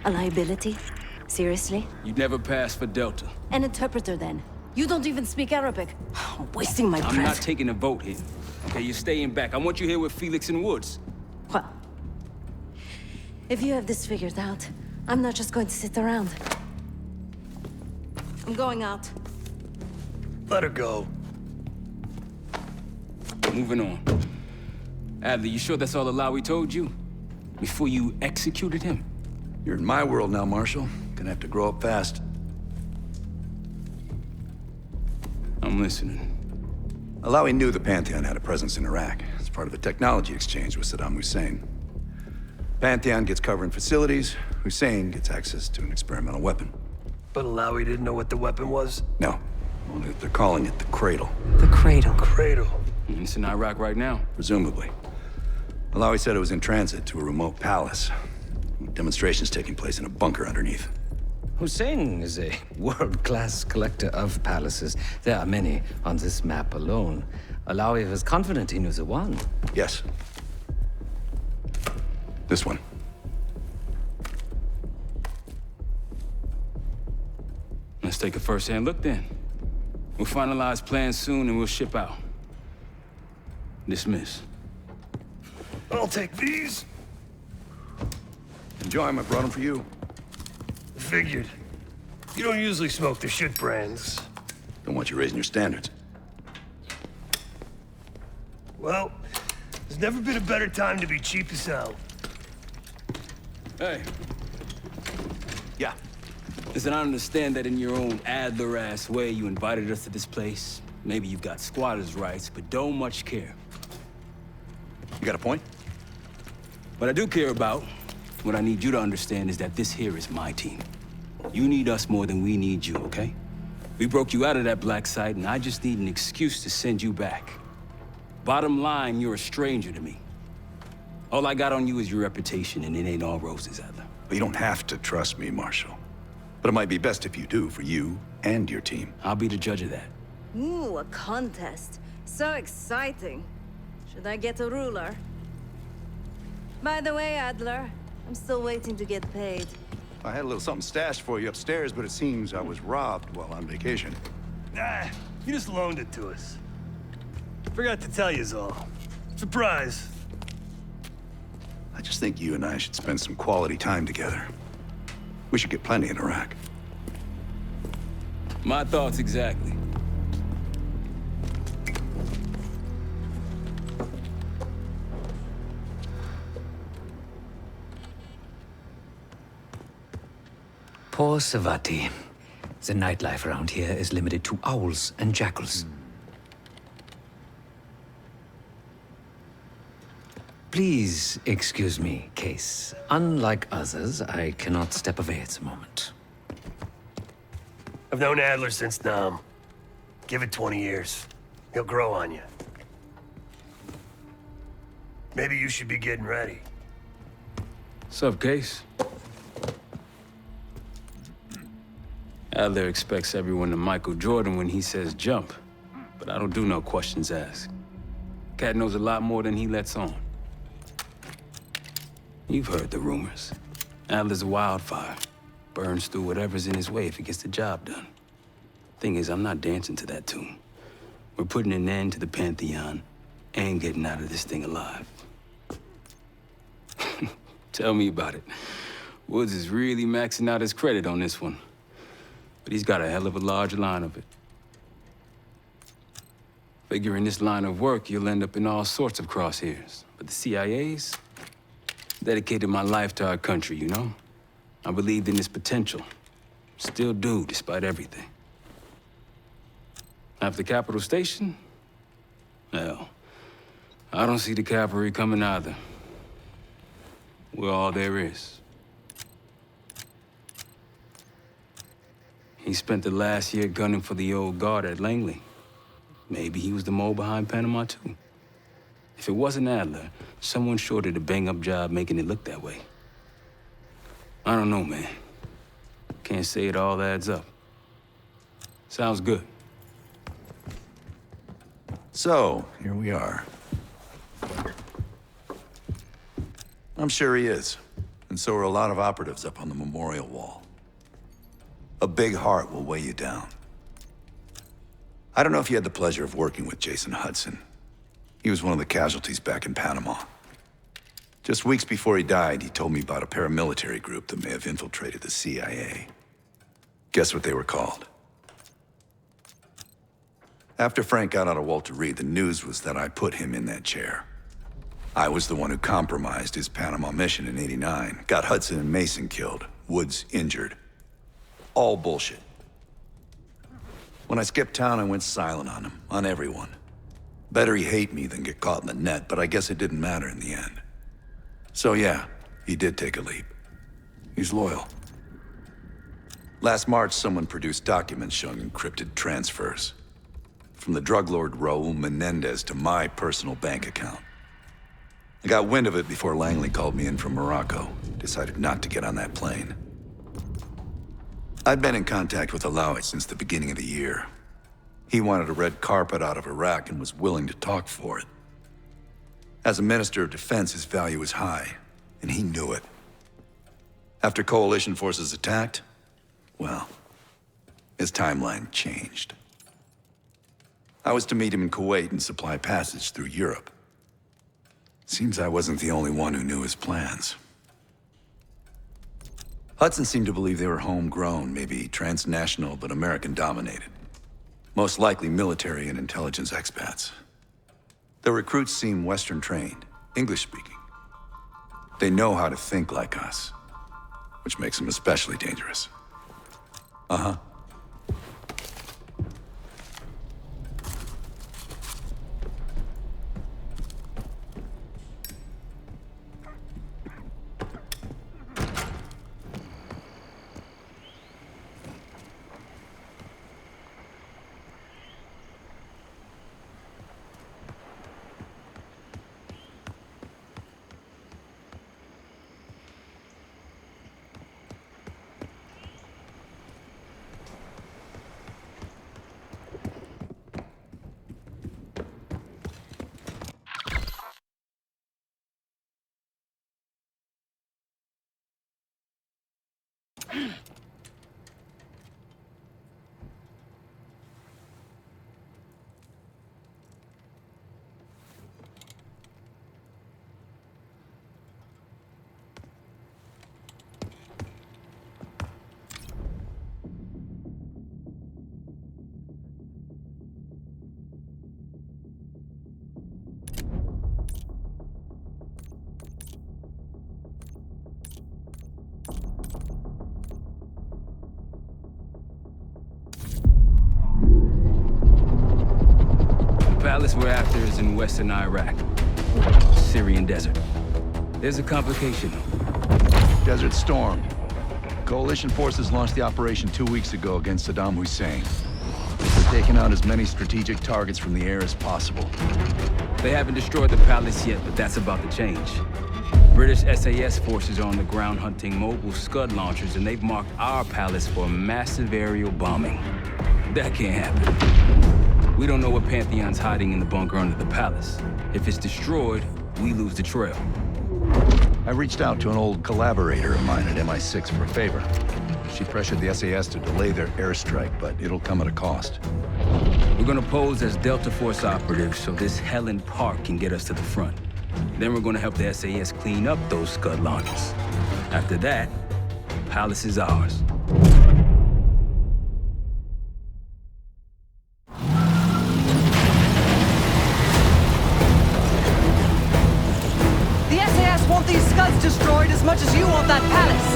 A liability? Seriously? You'd never pass for Delta. An interpreter, then. You don't even speak Arabic. I'm wasting my breath. I'm not taking a vote here. Okay, you're staying back. I want you here with Felix and Woods. Well, if you have this figured out, I'm not just going to sit around. I'm going out. Let her go. Moving on. Adler, you sure that's all Alawi told you? Before you executed him? You're in my world now, Marshal. Gonna have to grow up fast. I'm listening. Alawi knew the Pantheon had a presence in Iraq. It's part of a technology exchange with Saddam Hussein. Pantheon gets cover in facilities. Hussein gets access to an experimental weapon. But Alawi didn't know what the weapon was? No. Only that they're calling it the Cradle. The Cradle. Cradle. It's in Iraq right now. Presumably. Alawi said it was in transit to a remote palace. Demonstrations taking place in a bunker underneath. Hussein is a world-class collector of palaces. There are many on this map alone. Alawi was confident he knew the one. Yes. This one. Let's take a first-hand look then. We'll finalize plans soon and we'll ship out. Dismiss. I'll take these. Enjoy 'em. I brought them for you. Figured. You don't usually smoke the shit brands. Don't want you raising your standards. Well, there's never been a better time to be cheap as hell. Hey. Yeah. Listen, I understand that in your own Adler-ass way you invited us to this place. Maybe you've got squatters' rights, but don't much care. You got a point? What I do care about, what I need you to understand is that this here is my team. You need us more than we need you, okay? We broke you out of that black site, and I just need an excuse to send you back. Bottom line, you're a stranger to me. All I got on you is your reputation, and it ain't all roses, Adler. But you don't have to trust me, Marshal. But it might be best if you do, for you and your team. I'll be the judge of that. Ooh, a contest. So exciting. Should I get a ruler? By the way, Adler, I'm still waiting to get paid. I had a little something stashed for you upstairs, but it seems I was robbed while on vacation. Nah, you just loaned it to us. Forgot to tell yous all. Surprise. I just think you and I should spend some quality time together. We should get plenty in Iraq. My thoughts exactly. Poor Sevati. The nightlife around here is limited to owls and jackals. Please excuse me, Case. Unlike others, I cannot step away at the moment. I've known Adler since Nam. Give it 20 years. He'll grow on you. Maybe you should be getting ready. Sup, Case? Adler expects everyone to Michael Jordan when he says jump, but I don't do no questions asked. Cat knows a lot more than he lets on. You've heard the rumors. Adler's a wildfire. Burns through whatever's in his way if he gets the job done. Thing is, I'm not dancing to that tune. We're putting an end to the Pantheon and getting out of this thing alive. Tell me about it. Woods is really maxing out his credit on this one. But he's got a hell of a large line of it. Figure in this line of work, you'll end up in all sorts of crosshairs. But the CIA's dedicated my life to our country, you know? I believed in its potential. Still do, despite everything. After Capital Station? Well, I don't see the cavalry coming either. We're all there is. He spent the last year gunning for the old guard at Langley. Maybe he was the mole behind Panama, too. If it wasn't Adler, someone sure did a bang-up job making it look that way. I don't know, man. Can't say it all adds up. Sounds good. So, here we are. I'm sure he is. And And so are a lot of operatives up on the memorial wall. A big heart will weigh you down. I don't know if you had the pleasure of working with Jason Hudson. He was one of the casualties back in Panama. Just weeks before he died, he told me about a paramilitary group that may have infiltrated the CIA. Guess what they were called? After Frank got out of Walter Reed, the news was that I put him in that chair. I was the one who compromised his Panama mission in '89, got Hudson and Mason killed, Woods injured. All bullshit. When I skipped town, I went silent on him, on everyone. Better he hate me than get caught in the net, but I guess it didn't matter in the end. So yeah, he did take a leap. He's loyal. Last March, someone produced documents showing encrypted transfers. From the drug lord Raul Menendez to my personal bank account. I got wind of it before Langley called me in from Morocco. Decided not to get on that plane. I'd been in contact with Alawi since the beginning of the year. He wanted a red carpet out of Iraq and was willing to talk for it. As a Minister of Defense, his value was high, and he knew it. After coalition forces attacked, well, his timeline changed. I was to meet him in Kuwait and supply passage through Europe. Seems I wasn't the only one who knew his plans. Hudson seemed to believe they were homegrown, maybe transnational, but American-dominated. Most likely military and intelligence expats. The recruits seem Western-trained, English-speaking. They know how to think like us, which makes them especially dangerous. Uh-huh. Palace we're after is in western Iraq. Syrian desert. There's a complication, though. Desert Storm. Coalition forces launched the operation 2 weeks ago against Saddam Hussein. They're taking out as many strategic targets from the air as possible. They haven't destroyed the palace yet, but that's about to change. British SAS forces are on the ground hunting mobile Scud launchers, and they've marked our palace for a massive aerial bombing. That can't happen. We don't know what Pantheon's hiding in the bunker under the palace. If it's destroyed, we lose the trail. I reached out to an old collaborator of mine at MI6 for a favor. She pressured the SAS to delay their airstrike, but it'll come at a cost. We're gonna pose as Delta Force operatives so this Helen Park can get us to the front. Then we're gonna help the SAS clean up those Scud launchers. After that, palace is ours. These Scuds destroyed as much as you want that palace.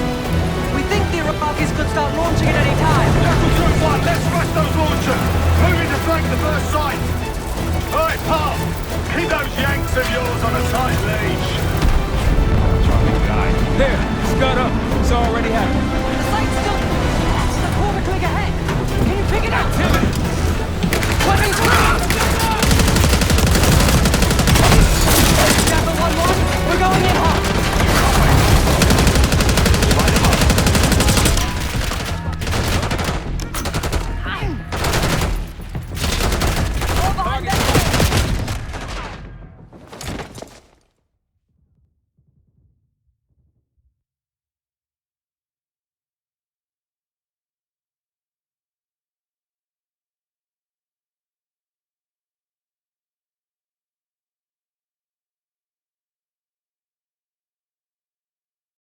We think the Iraqis could start launching at any time. Jackal Troop 1, let's smash those launchers! Moving to flank the first site! Alright, pal, keep those Yanks of yours on a